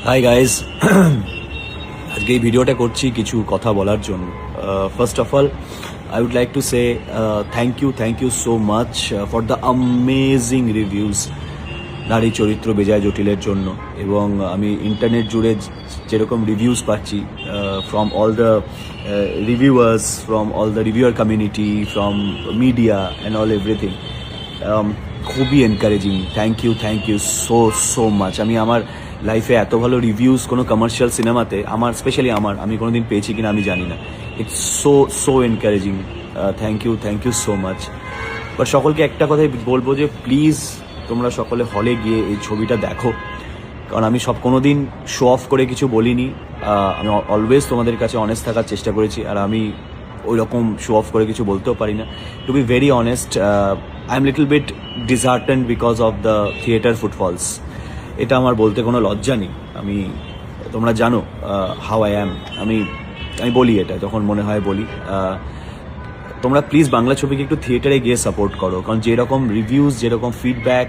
Hi guys, আজকে এই ভিডিওটা করছি কিছু কথা বলার জন্য। First of all I would like to say thank you so much for the amazing reviews নারী চরিত্র বেজায় জটিলের জন্য। এবং আমি ইন্টারনেট জুড়ে যেরকম রিভিউজ পাচ্ছি from all the reviewers, from all the reviewer community, from media and all everything, খুবই encouraging. Thank you so much. আমি আমার লাইফে এত ভালো রিভিউজ কোনো কমার্শিয়াল সিনেমাতে স্পেশালি আমি কোনোদিন পেয়েছি কিনা আমি জানি না। It's so encouraging. Thank you so much. But সকলকে একটা কথাই বলবো যে প্লিজ তোমরা সকলে হলে গিয়ে এই ছবিটা দেখো, কারণ আমি কোনোদিন শো অফ করে কিছু বলিনি। আমি অলওয়েজ তোমাদের কাছে অনেস্ট থাকার চেষ্টা করেছি, আর আমি ওই রকম শো অফ করে কিছু বলতেও পারি না। To be very honest, I am little bit disheartened because of the theatre footfalls. এটা আমার বলতে কোনো লজ্জা নেই। তোমরা জানো হাউ আই অ্যাম। আমি বলি এটা যখন মনে হয় বলি। তোমরা প্লিজ বাংলা ছবিকে একটু থিয়েটারে গিয়ে সাপোর্ট করো, কারণ যেরকম রিভিউজ, যেরকম ফিডব্যাক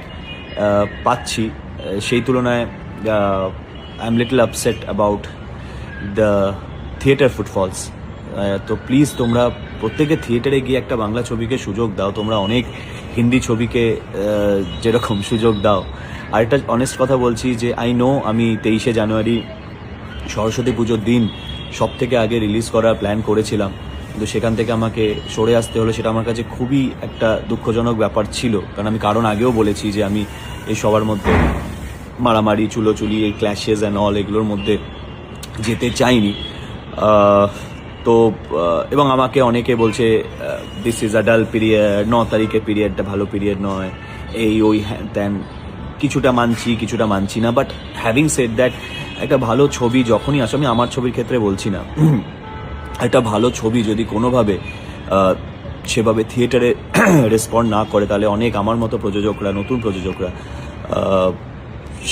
পাচ্ছি সেই তুলনায় I am little upset about the theatre footfalls. তো প্লিজ তোমরা প্রত্যেকে থিয়েটারে গিয়ে একটা বাংলা ছবিকে সুযোগ দাও। তোমরা অনেক হিন্দি ছবিকে যেরকম সুযোগ দাও। আর একটা অনেস্ট কথা বলছি যে আই নো আমি 23শে জানুয়ারি সরস্বতী পুজোর দিন সব থেকে আগে রিলিজ করার প্ল্যান করেছিলাম, কিন্তু সেখান থেকে আমাকে সরে আসতে হলো। সেটা আমার কাছে খুবই একটা দুঃখজনক ব্যাপার ছিল, কারণ আগেও বলেছি যে আমি এই সবার মধ্যে মারামারি, চুলোচুলি, এই ক্ল্যাশেস অ্যান্ড অল এগুলোর মধ্যে যেতে চাইনি। তো এবং আমাকে অনেকে বলছে দিস ইজ আ ডাল পিরিয়ড, 9 তারিখের পিরিয়ডটা ভালো পিরিয়ড নয়, এই ওই হ্যান ত্যান। কিছুটা মানছি না। বাট হ্যাভিং সেড দ্যাট, একটা ভালো ছবি যখনই আসে, আমি আমার ছবির ক্ষেত্রে বলছি না, একটা ভালো ছবি যদি কোনোভাবে সেভাবে থিয়েটারে রেসপন্ড না করে, তাহলে অনেক আমার মতো প্রযোজকরা, নতুন প্রযোজকরা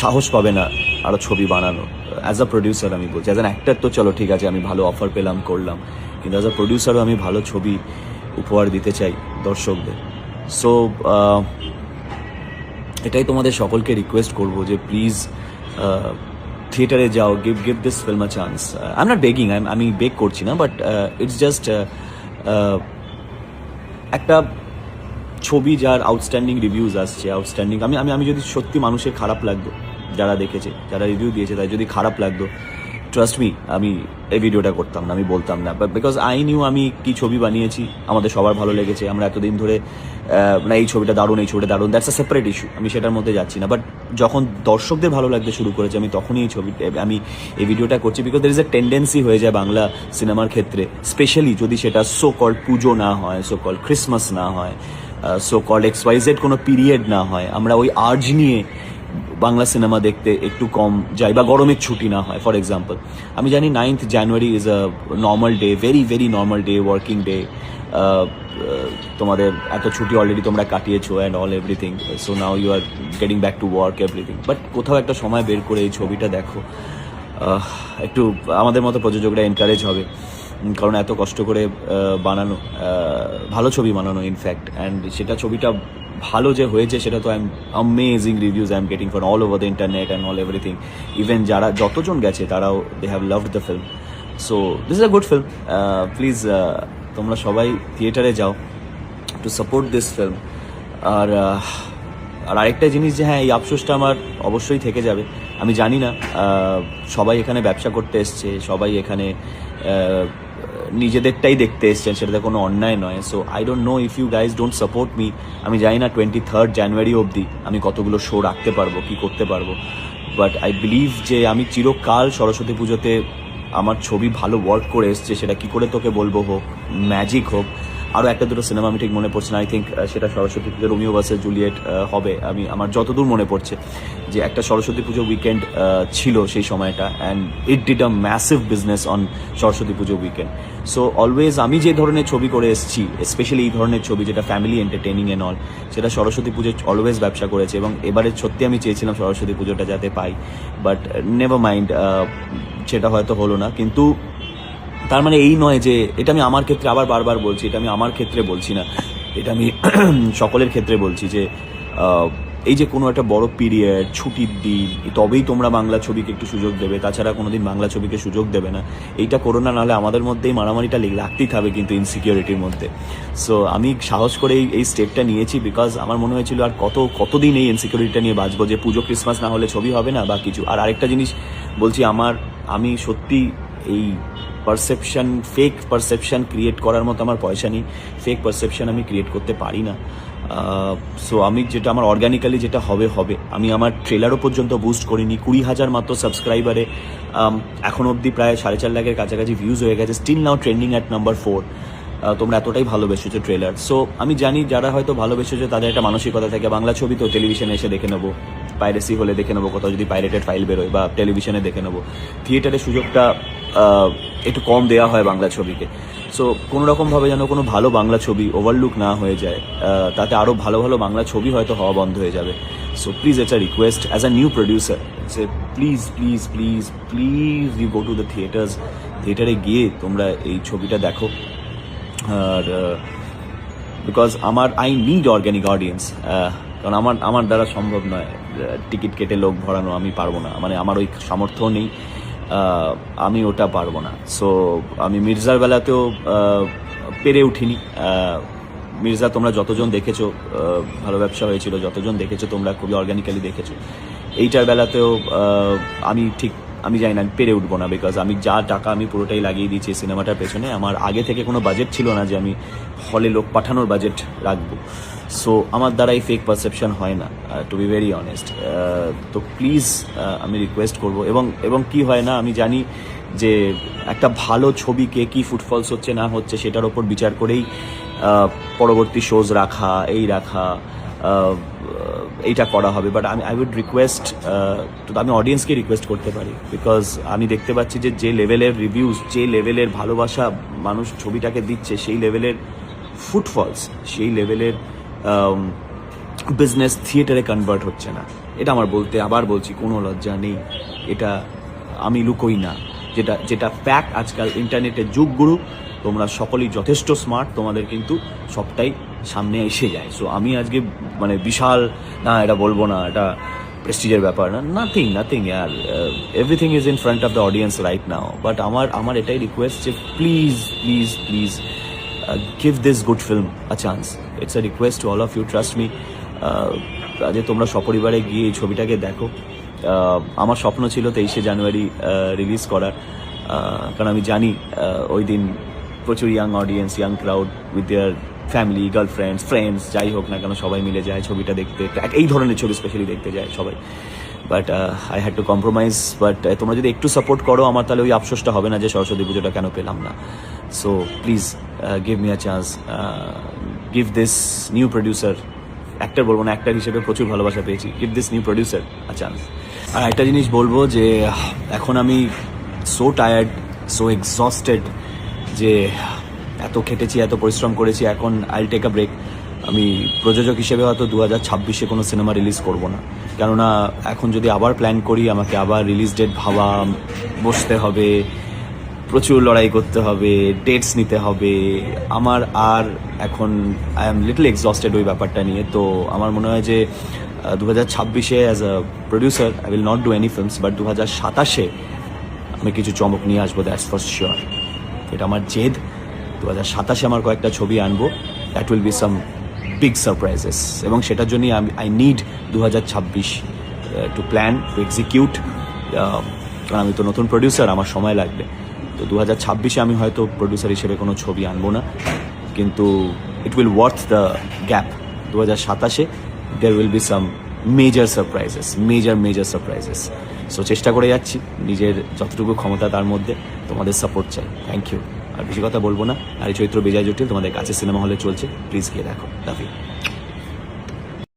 সাহস পাবে না আরও ছবি বানানো। অ্যাজ আ প্রডিউসার আমি বলছি, অ্যাজ অ্যান অ্যাক্টার তো চলো ঠিক আছে, আমি ভালো অফার পেলাম, করলাম, কিন্তু অ্যাজ আ প্রডিউসারও আমি ভালো ছবি উপহার দিতে চাই দর্শকদের। সো এটাই তোমাদের সকলকে রিকোয়েস্ট করবো যে প্লিজ থিয়েটারে যাও, give this film a chance. I am not begging, আমি বেগ করছি না, বাট ইটস জাস্ট একটা ছবি যার আউটস্ট্যান্ডিং রিভিউজ আসছে, আউটস্ট্যান্ডিং। আমি যদি সত্যি মানুষের খারাপ লাগতো, যারা দেখেছে, যারা রিভিউ দিয়েছে, তাই যদি খারাপ লাগতো, ট্রাস্ট মি, আমি এই ভিডিওটা করতাম না, আমি বলতাম না। বাট বিকজ আই নিউ আমি কি ছবি বানিয়েছি, আমাদের সবার ভালো লেগেছে, আমরা এতদিন ধরে না এই ছবিটা দারুণ, দ্যাটস আ সেপারেট ইস্যু, আমি সেটার মধ্যে যাচ্ছি না। বাট যখন দর্শকদের ভালো লাগতে শুরু করেছে, আমি তখনই আমি এই ভিডিওটা করছি। Because there is a tendency হয়ে যায় বাংলা সিনেমার ক্ষেত্রে, স্পেশালি যদি সেটা সো কল্ড পুজো না হয়, সো কল্ড ক্রিসমাস না হয়, সো কল্ড XYZ কোনো পিরিয়ড না হয়, আমরা ওই আর্জ নিয়ে বাংলা সিনেমা দেখতে একটু কম যাই, বা গরমের ছুটি না হয়। ফর এক্সাম্পল, আমি জানি 9th January is a normal day, very normal day, working day. তোমাদের এত ছুটি অলরেডি তোমরা কাটিয়েছো and all everything, so now you are getting back to work everything. But কোথাও একটা সময় বের করে এই ছবিটা দেখো, একটু আমাদের মতো প্রযোজকরা এনকারেজ হবে, কারণ এত কষ্ট করে বানানো, ভালো ছবি বানানো ইনফ্যাক্ট। অ্যান্ড সেটা ছবিটা ভালো যে হয়েছে, সেটা তো amazing reviews I am getting from all over the internet and all everything. Even যারা যতজন গেছে তারাও they have loved the film. So this is a good film. Please তোমরা সবাই থিয়েটারে যাও টু সাপোর্ট দিস ফিল্ম। আর আরেকটা জিনিস যে হ্যাঁ, এই আফসোসটা আমার অবশ্যই থেকে যাবে। আমি জানি না, সবাই এখানে ব্যবসা করতে এসছে, সবাই এখানে নিজেদেরটাই দেখতে এসছেন, সেটাতে কোনো অন্যায় নয়। So I don't know if you guys don't support me. আমি জানি না 23rd জানুয়ারি অবধি আমি কতগুলো শো রাখতে পারবো, কি করতে পারবো। বাট আই বিলিভ যে আমি চিরকাল সরস্বতী পুজোতে আমার ছবি ভালো ওয়ার্ক করে এসছে, সেটা কি করে তোকে বলবো, হোক ম্যাজিক, হোক আরও একটা দুটো সিনেমা, আমি ঠিক মনে পড়ছে না, আই থিঙ্ক সেটা সরস্বতী পুজো রোমিও ভার্সেস জুলিয়েট হবে। আমার যতদূর মনে পড়ছে যে একটা সরস্বতী পুজো উইকেন্ড ছিল সেই সময়টা, and it did a massive business on Saraswati Puja weekend. So always আমি যে ধরনের ছবি করে এসেছি, স্পেশালি এই ধরনের ছবি যেটা ফ্যামিলি এন্টারটেনিং এন্ড অল, সেটা সরস্বতী পুজো অলওয়েজ ব্যবসা করেছে। এবং এবারে সত্যি আমি চেয়েছিলাম সরস্বতী পুজোটা যাতে পাই, বাট নেভার মাইন্ড, সেটা হয়তো হলো না। কিন্তু তার মানে এই নয় যে, এটা আমি আমার ক্ষেত্রে আবার বারবার বলছি, এটা আমি আমার ক্ষেত্রে বলছি না, এটা আমি সকলের ক্ষেত্রে বলছি যে এই যে কোনো একটা বড় পিরিয়ড, ছুটির দিন, তবেই তোমরা বাংলা ছবিকে একটু সুযোগ দেবে, তাছাড়া কোনোদিন বাংলা ছবিকে সুযোগ দেবে না, এইটা করো না। নাহলে আমাদের মধ্যেই মারামারিটা লাগতেই থাকবে কিন্তু ইনসিকিউরিটির মধ্যে। সো আমি সাহস করে এই স্টেপটা নিয়েছি, বিকজ আমার মনে হয়েছিল আর কতদিন এই ইনসিকিউরিটিটা নিয়ে বাঁচবো, যে পুজো ক্রিসমাস না হলে ছবি হবে না বা কিছু। আর আরেকটা জিনিস বলছি, আমি সত্যি এই ফেক পারসেপশন ক্রিয়েট করার মতো আমার পয়সা নেই, ফেক পারসেপশন আমি ক্রিয়েট করতে পারি না। সো আমি যেটা আমার অর্গ্যানিক্যালি যেটা হবে। আমি আমার ট্রেলারও পর্যন্ত বুস্ট করিনি, 20,000 মাত্র সাবস্ক্রাইবারে এখন অবধি প্রায় 4.5 লাখের কাছাকাছি ভিউজ হয়ে গেছে, still now trending at number 4। তোমরা এতটাই ভালোবেসেছো ট্রেলার। সো আমি জানি যারা হয়তো ভালোবেসেছো তাদের একটা মানসিকতা থাকে, বাংলা ছবি তো টেলিভিশনে এসে দেখে নেবো, পাইরেসি হলে দেখে নেবো, কোথাও যদি পাইরেটেড ফাইল বেরোয়, বা টেলিভিশনে দেখে নেবো। থিয়েটারের সুযোগটা একটু কম দেওয়া হয় বাংলা ছবিকে। সো কোনো রকমভাবে যেন কোনো ভালো বাংলা ছবি ওভারলুক না হয়ে যায়, তাতে আরও ভালো ভালো বাংলা ছবি হয়তো হওয়া বন্ধ হয়ে যাবে। So please, it's a request as a new producer, say please please please please you go to the থিয়েটারে গিয়ে তোমরা এই ছবিটা দেখো। আর because I need organic audience, কারণ আমার দ্বারা সম্ভব নয় টিকিট কেটে লোক ভরানো, আমি পারবো না, মানে আমার ওই সামর্থ্য নেই, আমি ওটা পারবো না। সো আমি মির্জার বেলাতেও পেরে উঠিনি। মির্জা তোমরা যতজন দেখেছো, ভালো ব্যবসা হয়েছিল, যতজন দেখেছো তোমরা খুবই অর্গ্যানিক্যালি দেখেছো। এইটার বেলাতেও আমি জানি না, আমি পেরে উঠবো না, বিকজ আমি যা টাকা আমি পুরোটাই লাগিয়ে দিয়েছি সিনেমাটার পেছনে। আমার আগে থেকে কোনো বাজেট ছিল না যে আমি হলে লোক পাঠানোর বাজেট রাখবো। সো আমার দ্বারা এই ফেক পারসেপশন হয় না, টু বি ভেরি অনেস্ট। তো প্লিজ আমি রিকোয়েস্ট করবো। এবং কি হয় না, আমি জানি যে একটা ভালো ছবিকে কি ফুটফলস হচ্ছে না হচ্ছে সেটার ওপর বিচার করেই পরবর্তী শোজ রাখা, এইটা করা হবে। বাট আই উড রিকোয়েস্ট, তো আমি অডিয়েন্সকে রিকোয়েস্ট করতে পারি, বিকজ আমি দেখতে পাচ্ছি যে লেভেলের রিভিউজ, যে লেভেলের ভালোবাসা মানুষ ছবিটাকে দিচ্ছে, সেই লেভেলের ফুটফলস, সেই লেভেলের বিজনেস থিয়েটারে কনভার্ট হচ্ছে না। এটা আমার আবার বলছি, কোনো লজ্জা নেই, এটা আমি লুকোই না। যেটা ফ্যাক্ট, আজকাল ইন্টারনেটের যুগগুরু, তোমরা সকলেই যথেষ্ট স্মার্ট, তোমাদের কিন্তু সবটাই সামনে এসে যায়। সো আমি আজকে মানে বিশাল না, এটা বলবো না, এটা প্রেস্টিজের ব্যাপার না, nothing year, everything is in front of the audience right now. But আমার এটাই রিকোয়েস্ট যে please please please give this good film a chance. It's a request to all of you, trust me. যে তোমরা সপরিবারে গিয়ে এই ছবিটাকে দেখো। আমার স্বপ্ন ছিল 23শে জানুয়ারি রিলিজ করার, কারণ আমি জানি ওই দিন প্রচুর young audience, young crowd with their family, girlfriends, friends, যাই হোক না কেন, সবাই মিলে যায় ছবিটা দেখতে, এই ধরনের ছবি স্পেশালি দেখতে যায় সবাই। But I had to compromise. But তোমরা যদি একটু সাপোর্ট করো, আমার তাহলে ওই আফসোসটা হবে না যে সরস্বতী পুজোটা কেন পেলাম না। So please give me a chance, give this new producer, actor বলবো না, অ্যাক্টর হিসেবে প্রচুর ভালোবাসা পেয়েছি, give this new producer a chance. আর একটা জিনিস বলবো যে এখন আমি সো টায়ার্ড, সো এক্সস্টেড, যে এত খেটেছি, এত পরিশ্রম করেছি, এখন আইল টেক আ ব্রেক। আমি প্রযোজক হিসেবে হয়তো 2026-এ কোনো সিনেমা রিলিজ করব না, কেননা এখন যদি আবার প্ল্যান করি, আমাকে আবার রিলিজ ডেট বসতে হবে, প্রচুর লড়াই করতে হবে, ডেটস নিতে হবে। আমার আর এখন আই এম লিটল এক্সস্টেড ওই ব্যাপারটা নিয়ে। তো আমার মনে হয় যে 2026-এ as a producer I will not do any films, but 2027-এ আমি কিছু চমক নিয়ে আসবো, দ্যাটস ফর শিওর। এটা আমার জেদ। 2027-এ আমার কয়েকটা ছবি আনবো, that will be some big surprises, এবং সেটার জন্যই I need 2026 to plan, to execute. কারণ আমি তো নতুন প্রডিউসার, আমার সময় লাগবে। তো 2026-এ আমি হয়তো প্রডিউসার হিসেবে কোনো ছবি আনবো না, কিন্তু it will worth the gap. 2027-এ there will be some major surprises. So চেষ্টা করে যাচ্ছি, নিজের যতটুকু ক্ষমতা তার মধ্যে। তোমাদের সাপোর্ট চাই, থ্যাংক ইউ। আর বেশি কথা বলবো না। আর এই চৈত্র বিজয় জটিল তোমাদের কাছে সিনেমা হলে চলছে, প্লিজ গিয়ে দেখো। Love you.